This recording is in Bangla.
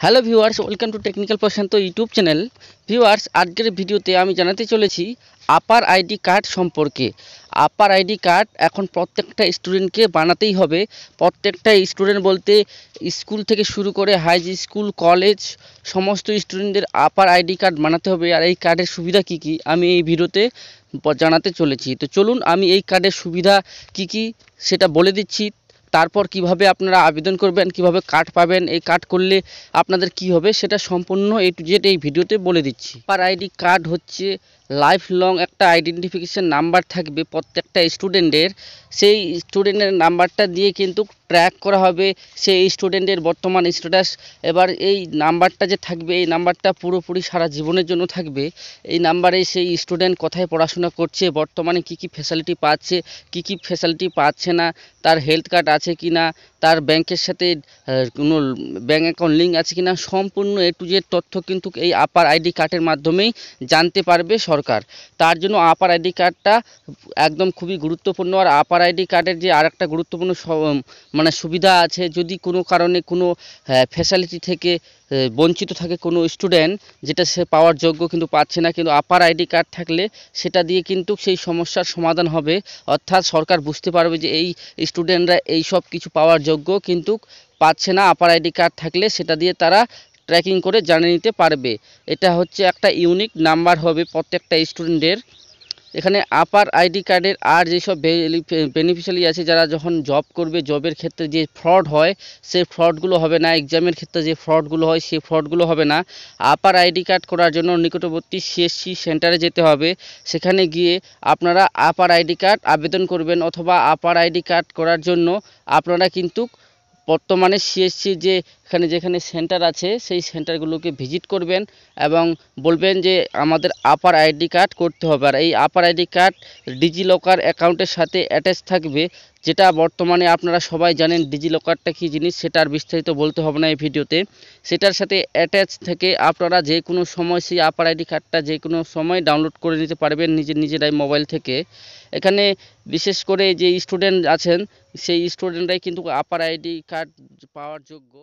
Hello viewers, welcome to technical Prashant YouTube channel. Viewers, আজকের ভিডিওতে আমি জানাতে চলেছি আপার আইডি কার্ড সম্পর্কে। আপার আইডি কার্ড এখন প্রত্যেকটা স্টুডেন্টকে বানাতেই হবে। প্রত্যেকটা স্টুডেন্ট বলতে স্কুল থেকে শুরু করে হাই স্কুল, কলেজ, সমস্ত স্টুডেন্টদের আপার আইডি কার্ড বানাতে হবে। আর এই কার্ডের সুবিধা কি কি আমি এই ভিডিওতে জানাতে চলেছি। তো চলুন আমি এই কার্ডের সুবিধা কি কি সেটা বলে দিচ্ছি। তারপর কিভাবে আপনারা আবেদন করবেন, কিভাবে কার্ড পাবেন, এই কার্ড করলে আপনাদের কি হবে সেটা সম্পূর্ণ এ টু জেড এই ভিডিওতে বলে দিচ্ছি। আপার আইডি কার্ড হচ্ছে লাইফ লং একটা আইডেন্টিফিকেশন নাম্বার থাকবে প্রত্যেকটা স্টুডেন্টের। সেই স্টুডেন্টের নাম্বারটা দিয়ে কিন্তু ট্র্যাক করা হবে সেই স্টুডেন্টের বর্তমান স্ট্যাটাস। এবার এই নাম্বারটা যে থাকবে, এই নাম্বারটা পুরোপুরি সারা জীবনের জন্য থাকবে। এই নাম্বারে সেই স্টুডেন্ট কোথায় পড়াশোনা করছে, বর্তমানে কি কি ফ্যাসিলিটি পাচ্ছে, কি কি ফ্যাসিলিটি পাচ্ছে না, তার হেলথ কার্ড আছে কি না, তার ব্যাংকের সাথে কোনো ব্যাঙ্ক অ্যাকাউন্ট লিঙ্ক আছে কি না, সম্পূর্ণ এ টু জেড তথ্য কিন্তু এই আপার আইডি কার্ডের মাধ্যমেই জানতে পারবে সরকার। তার জন্য আপার আইডি কার্ডটা একদম খুবই গুরুত্বপূর্ণ। আর আপার আইডি কার্ডের যে আরেকটা গুরুত্বপূর্ণ মানে সুবিধা আছে, যদি কোনো কারণে কোনো ফ্যাসিলিটি থেকে বঞ্চিত থাকে কোনো স্টুডেন্ট, যেটা সে পাওয়ার যোগ্য কিন্তু পাচ্ছে না, কিন্তু আপার আইডি কার্ড থাকলে সেটা দিয়ে কিন্তু সেই সমস্যার সমাধান হবে। অর্থাৎ সরকার বুঝতে পারবে যে এই স্টুডেন্টরা এই সব কিছু পাওয়ার যোগ্য কিন্তু পাচ্ছে না। আপার আইডি কার্ড থাকলে সেটা দিয়ে তারা ট্র্যাকিং করে জানে নিতে পারবে। এটা হচ্ছে একটা ইউনিক নাম্বার হবে প্রত্যেকটা স্টুডেন্টের। এখানে আপার আইডি কার্ডের আর যেসব বেনিফিশিয়ারি আছে, যারা যখন জব করবে, জবের ক্ষেত্রে যে ফ্রড হয় সেই ফ্রডগুলো হবে না। এক্সামের ক্ষেত্রে যে ফ্রডগুলো হয় সেই ফ্রডগুলো হবে না। আপার আইডি কার্ড করার জন্য নিকটবর্তী সিএসসি সেন্টারে যেতে হবে। সেখানে গিয়ে আপনারা আপার আইডি কার্ড আবেদন করবেন, অথবা আপার আইডি কার্ড করার জন্য আপনারা কিন্তু বর্তমানে সিএসসি যে যেখানে সেন্টার আছে সেই সেন্টারগুলোকে ভিজিট করবেন এবং বলবেন যে আমাদের আপার আইডি কার্ড করতে হবে। আর এই আপার আইডি কার্ড ডিজিলকার অ্যাকাউন্টের সাথে অ্যাটাচ থাকবে, যেটা বর্তমানে আপনারা সবাই জানেন ডিজিলকারটা কী জিনিস, সেটা আর বিস্তারিত বলতে হবে না এই ভিডিওতে। সেটার সাথে অ্যাটাচ থেকে আপনারা যে কোনো সময় সেই আপার আইডি কার্ডটা যে কোনো সময় ডাউনলোড করে নিতে পারবেন নিজেরাই মোবাইল থেকে। এখানে বিশেষ করে যে স্টুডেন্ট আছেন সেই স্টুডেন্টরাই কিন্তু আপার আইডি কার্ড পাওয়ার যোগ্য।